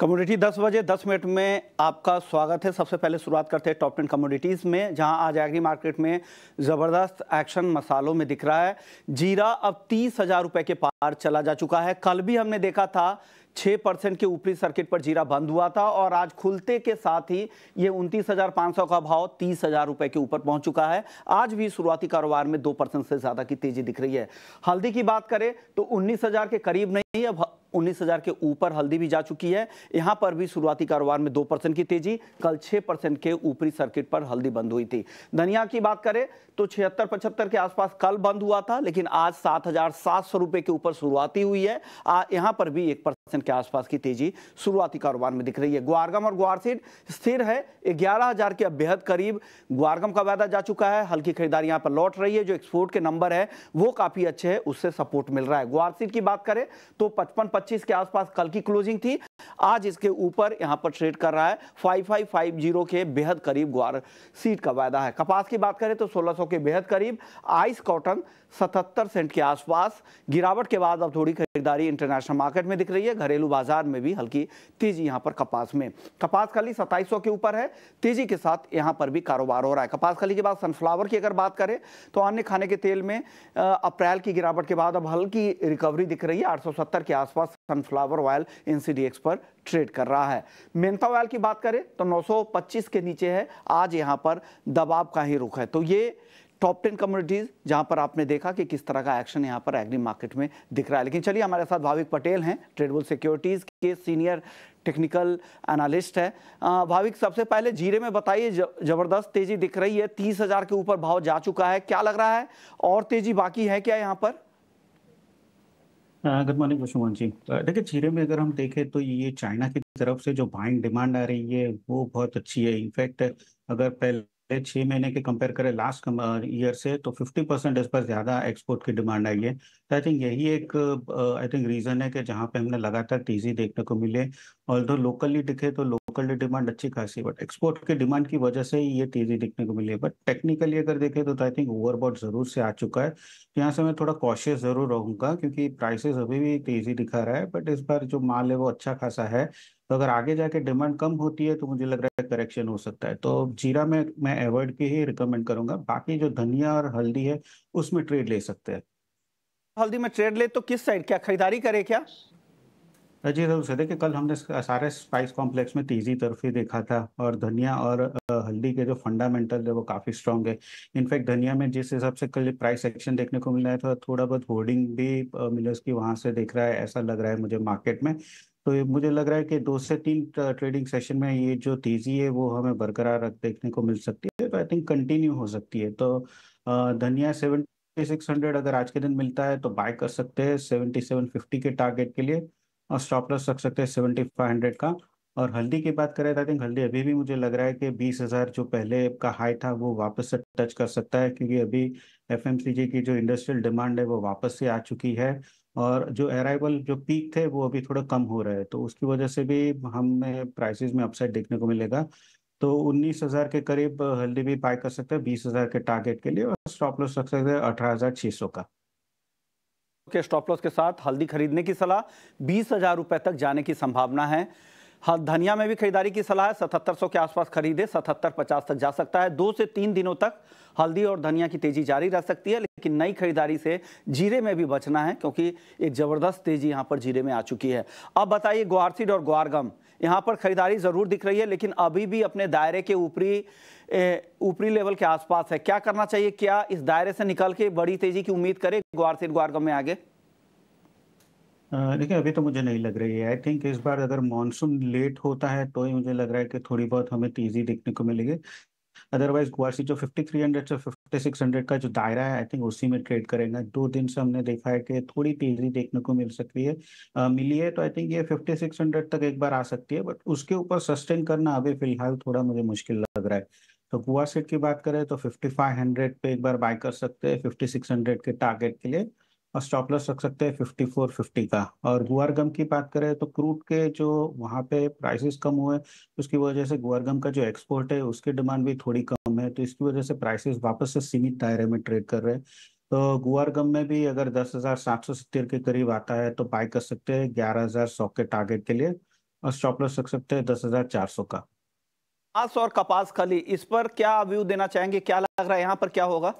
Commodity 10 बजे 10 minute में आपका स्वागत है। सबसे पहले शुरुआत करते हैं टॉप 10 कमोडिटीज़ में, जहां आज एग्री मार्केट में ज़बरदस्त एक्शन मसालों में दिख रहा है। जीरा अब 30,000 रुपये के पार चला जा चुका है। कल भी हमने देखा था 6% के ऊपरी सर्किट पर जीरा बंद हुआ था और आज खुलते के साथ ही ये 29,500 का भाव 30,000 रुपये के ऊपर पहुंच चुका है। आज भी शुरुआती कारोबार में 2% से ज़्यादा की तेजी दिख रही है। हल्दी की बात करें तो 19,000 के करीब नहीं, अब 19,000 के ऊपर हल्दी भी जा चुकी है। यहां पर भी शुरुआती कारोबार में 2% की तेजी। कल 6% के ऊपरी सर्किट पर हल्दी बंद हुई थी। धनिया की बात करें तो 76-75 के आसपास कल बंद हुआ था, लेकिन आज 7,700 रुपए के ऊपर शुरुआती हुई है। यहां पर भी 1% के आसपास की तेजी शुरुआती कारोबार में दिख रही है। ग्वारगम और ग्वारसीड स्थिर है 11,000 के बेहद करीब। ग्वारगम का वायदा जा चुका है, हल्की खरीदारी यहां पर लौट रही है। जो एक्सपोर्ट के नंबर है वो काफी अच्छे हैं, उससे सपोर्ट मिल रहा है। ग्वारसीड की बात करें तो 55-25 के आसपास कल की क्लोजिंग थी, आज इसके ऊपर यहां पर ट्रेड कर रहा है। 5550 के बेहद करीब ग्वारसीड का वायदा है। कपास की बात करें तो 1600 के बेहद करीब। आइस कॉटन 77 सेंट के आसपास। गिरावट के बाद अब थोड़ी खरीदारी इंटरनेशनल मार्केट में दिख रही है। घरेलू बाजार में भी हल्की तेजी यहां पर कपास में। कपास खली 2700 के ऊपर है, तेजी के साथ यहां पर भी कारोबार हो रहा है। कपास खली के बाद सनफ्लावर की अगर बात करें तो अन्य खाने के तेल में अप्रैल की गिरावट के बाद अब हल्की रिकवरी दिख रही है। 870 के आसपास सनफ्लावर ऑयल एनसीडीएक्स पर ट्रेड कर रहा है। मेंथा ऑयल की बात करें तो 925 के नीचे है, आज यहां पर दबाव का ही रुख है। तो ये टॉप 10 कमोडिटीज जहां पर आपने देखा कि किस तरह का एक्शन यहां पर एग्री मार्केट में दिख रहा है। लेकिन चलिए, हमारे साथ भाविक पटेल हैं, ट्रेडेबल सिक्योरिटीज के सीनियर टेक्निकल एनालिस्ट है। भाविक, सबसे पहले जीरे में बताइए, जबरदस्त तेजी दिख रही है, 30,000 के ऊपर भाव जा चुका है, क्या लग रहा है और तेजी बाकी है क्या यहाँ पर? Good morning Shubham ji. देखिए, जीरे में अगर हम देखें तो ये चाइना की तरफ से जो बाइंग डिमांड आ रही है वो बहुत अच्छी है। इनफैक्ट अगर पहले 6 महीने के कंपेयर करें लास्ट ईयर से, तो 50% इस पर ज़्यादा एक्सपोर्ट की डिमांड आई है। तो आई थिंक यही एक आई थिंक रीज़न है कि जहाँ पे हमने लगातार तेज़ी देखने को मिले। ऑल्दो लोकली दिखे तो लोकल डिमांड अच्छी खासी, बट एक्सपोर्ट की डिमांड की वजह से ही ये तेज़ी देखने को मिली है। बट टेक्निकली अगर देखें तो आई थिंक ओवरबॉट ज़रूर से आ चुका है। यहाँ से मैं थोड़ा कॉशियस ज़रूर रहूँगा, क्योंकि प्राइसेस अभी भी तेज़ी दिखा रहा है, बट इस बार जो माल है वो अच्छा खासा है। तो अगर आगे जाके डिमांड कम होती है तो मुझे लग रहा है करेक्शन हो सकता है। तो जीरा में मैं अवॉइड की ही रिकमेंड करूंगा। बाकी जो धनिया और हल्दी है उसमें ट्रेड ले सकते हैं। हल्दी में ट्रेड ले तो किस साइड, क्या खरीदारी करे क्या? जी जरूर से देखिए, कल हमने सारे स्पाइस कॉम्प्लेक्स में तेजी तरफ ही देखा था, और धनिया और हल्दी के जो फंडामेंटल है वो काफ़ी स्ट्रांग है। इनफैक्ट धनिया में जिस हिसाब से कल प्राइस एक्शन देखने को मिला है, तो थोड़ा बहुत होर्डिंग भी मिलर्स की वहां से दिख रहा है, ऐसा लग रहा है मुझे मार्केट में। तो मुझे लग रहा है कि 2 से 3 ट्रेडिंग सेशन में ये जो तेजी है वो हमें बरकरार देखने को मिल सकती है। तो आई थिंक कंटिन्यू हो सकती है। तो धनिया 7600 अगर आज के दिन मिलता है तो बाय कर सकते हैं 7750 के टारगेट के लिए, और स्टॉप लॉस रख सकते हैं 7500 का। और हल्दी की बात करें तो आई थिंक हल्दी अभी भी मुझे लग रहा है कि 20,000 जो पहले का हाई था वो वापस से टच कर सकता है, क्योंकि अभी एफएमसीजी की जो इंडस्ट्रियल डिमांड है वो वापस से आ चुकी है, और जो अराइवल जो पीक थे वो अभी थोड़ा कम हो रहे हैं। तो उसकी वजह से भी हमें प्राइसेस में अपसाइड देखने को मिलेगा। तो 19,000 के करीब हल्दी भी बाय कर सकते हैं 20,000 के टारगेट के लिए, और स्टॉप लॉस रख सकते हैं 18,600 का। के स्टॉप लॉस के साथ हल्दी खरीदने की सलाह, 20,000 रुपए तक जाने की संभावना है। धनिया में भी खरीदारी की सलाह है, 7700 के आसपास खरीदे, 7750 तक जा सकता है। 2 से 3 दिनों तक हल्दी और धनिया की तेजी जारी रह सकती है, लेकिन नई खरीदारी से जीरे में भी बचना है, क्योंकि एक जबरदस्त तेजी यहां पर जीरे में आ चुकी है। अब बताइए, ग्वारसीड और ग्वारगम, यहां पर खरीदारी जरूर दिख रही है, लेकिन अभी भी अपने दायरे के ऊपरी लेवल के आसपास है। क्या करना चाहिए? क्या इस दायरे से निकल के बड़ी तेजी की उम्मीद करें ग्वारसीड ग्वारगम में आगे? देखिए, अभी तो मुझे नहीं लग रही है। आई थिंक इस बार अगर मानसून लेट होता है तो ही मुझे लग रहा है कि थोड़ी बहुत हमें तेजी देखने को मिलेगी। अदरवाइज ग्वारसी जो 5300 से 5600 का जो दायरा है, आई थिंक उसी में ट्रेड करेंगे। 2 दिन से हमने देखा है कि थोड़ी तेजी देखने को मिल सकती है, मिली है। तो आई थिंक ये 5600 तक एक बार आ सकती है, बट उसके ऊपर सस्टेन करना अभी फिलहाल थोड़ा मुझे मुश्किल लग रहा है। तो गुआ सेट की बात करें तो 5500 पे एक बार बाय कर सकते हैं 5600 के टारगेट के लिए, और स्टॉप लॉस रख सकते हैं 5450 का। और गुआर गम की बात करें तो क्रूड के जो वहाँ पे प्राइसेस कम हुए, उसकी वजह से गुआर गम का जो एक्सपोर्ट है उसकी डिमांड भी थोड़ी कम है, तो इसकी वजह से प्राइसेस वापस से सीमित दायरे में ट्रेड कर रहे हैं। तो गुआर गम में भी अगर 10,770 के करीब आता है तो बाय कर सकते हैं 11,100 के टारगेट के लिए, और स्टॉप लॉस रख सकते हैं 10,400 का। कपास और कपास खली, इस पर क्या व्यू देना चाहेंगे, क्या लग रहा है यहाँ पर क्या होगा?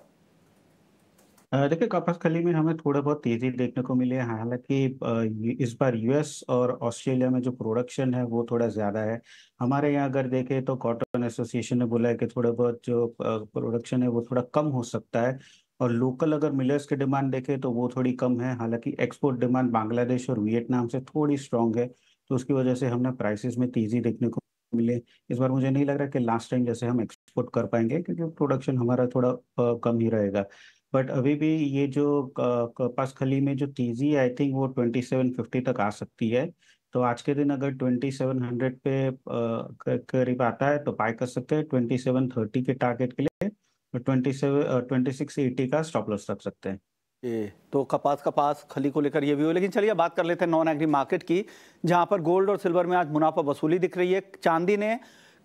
देखिए, कपास खली में हमें थोड़ा बहुत तेजी देखने को मिली है। हालांकि इस बार यूएस और ऑस्ट्रेलिया में जो प्रोडक्शन है वो थोड़ा ज़्यादा है। हमारे यहाँ अगर देखें तो कॉटन एसोसिएशन ने बोला है कि थोड़ा बहुत जो प्रोडक्शन है वो थोड़ा कम हो सकता है। और लोकल अगर मिलर्स की डिमांड देखें तो वो थोड़ी कम है। हालांकि एक्सपोर्ट डिमांड बांग्लादेश और वियतनाम से थोड़ी स्ट्रांग है, तो उसकी वजह से हमने प्राइसेस में तेजी देखने को मिले। इस बार मुझे नहीं लग रहा कि लास्ट टाइम जैसे हम एक्सपोर्ट कर पाएंगे, क्योंकि प्रोडक्शन हमारा थोड़ा कम ही रहेगा। बट अभी भी ये जो कपास खली में जो तेजी, आई थिंक वो 2750 तक आ सकती है। तो आज के दिन अगर 2700 पे करीब आता है तो बाय कर सकते हैं 2730 के टारगेट के लिए। 2680 का स्टॉप लॉस रख सकते हैं। ये तो कपास खली को लेकर ये भी हो, लेकिन चलिए बात कर लेते हैं नॉन एग्री मार्केट की, जहां पर गोल्ड और सिल्वर में आज मुनाफा वसूली दिख रही है। चांदी ने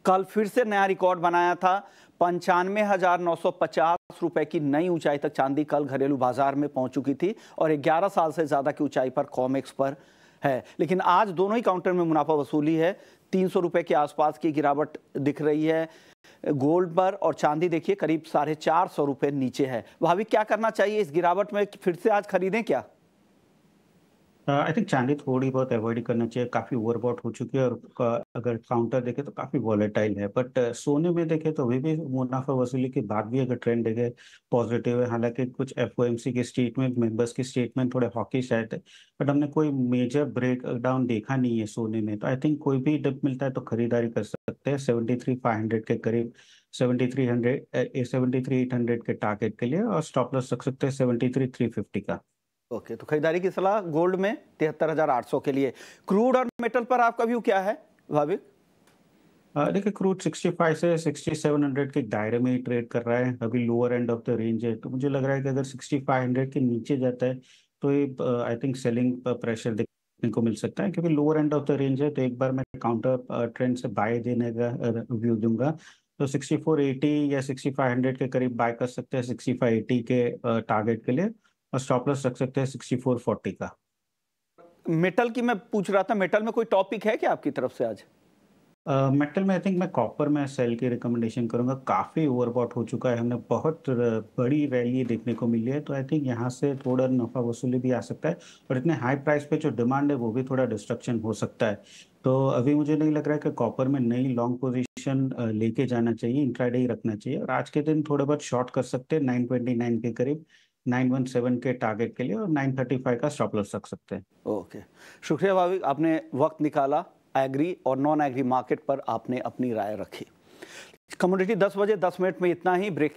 कल फिर से नया रिकॉर्ड बनाया था, 95,950 रुपए की नई ऊंचाई तक चांदी कल घरेलू बाजार में पहुंच चुकी थी और 11 साल से ज्यादा की ऊंचाई पर कॉमेक्स पर है। लेकिन आज दोनों ही काउंटर में मुनाफा वसूली है, 300 रुपए के आसपास की गिरावट दिख रही है गोल्ड पर, और चांदी देखिए करीब 450 रुपए नीचे है। भाभी, क्या करना चाहिए इस गिरावट में, फिर से आज खरीदें क्या? आई थिंक चांदी थोड़ी बहुत अवॉइड ही करना चाहिए, काफी ओवरबॉट हो चुकी है। और अगर काउंटर देखे तो काफी वॉलेटाइल है। बट सोने में देखे तो अभी भी मुनाफा वसूली के बाद भी अगर ट्रेंड देखे पॉजिटिव है। हालांकि कुछ एफओएमसी के स्टेटमेंट, मेंबर्स के स्टेटमेंट थोड़े हॉकिश आए थे, बट हमने कोई मेजर ब्रेक डाउन देखा नहीं है सोने में। तो आई थिंक कोई भी डिप मिलता है तो खरीदारी कर सकते हैं 73,500 के करीब, 73,800 के टारगेट के लिए। और स्टॉप लॉस रख सकते हैं 73,350 का। ओके, तो खरीदारी की सलाह गोल्ड में 73,800 के लिए। क्रूड और मेटल पर आपका व्यू क्या है भाविक? देखिए, क्रूड 65 से 6700 के दायरे में ही ट्रेड कर रहा है। अभी lower end of the range है, तो मुझे लग रहा है कि अगर 6500 के नीचे जाता है तो ये आई थिंक सेलिंग प्रेशर देखने को मिल सकता है, क्योंकि lower end of the range है। तो एक बार मैं काउंटर ट्रेंड से बाय देने का व्यू दूंगा, तो 6480 या 6500 के करीब बाय कर सकते हैं 6580 के टारगेट के लिए। और स्टॉप लॉस रख सकते हैं 6440 का। मेटल की मैं पूछ रहा था, मेटल में कोई टॉपिक है क्या आपकी तरफ से आज? मेटल में आई थिंक मैं कॉपर में सेल की रिकमेंडेशन करूंगा। काफ़ी ओवरबॉट हो चुका है, हमने बहुत बड़ी रैली देखने को मिली है। तो आई थिंक यहाँ से थोड़ा नफा वसूली भी आ सकता है, और इतने हाई प्राइस पे जो डिमांड है वो भी थोड़ा डिस्ट्रक्शन हो सकता है। तो अभी मुझे नहीं लग रहा है कि कॉपर में नई लॉन्ग पोजीशन लेके जाना चाहिए, इंट्राडे ही रखना चाहिए। और आज के दिन थोड़ा बहुत शॉर्ट कर सकते हैं 929 के करीब, 917 के टारगेट के लिए, और 935 का स्टॉप लॉस रख सकते हैं। ओके, शुक्रिया भाविक, आपने वक्त निकाला, एग्री और नॉन एग्री मार्केट पर आपने अपनी राय रखी। कमोडिटी 10 बजे 10 मिनट में इतना ही। ब्रेक।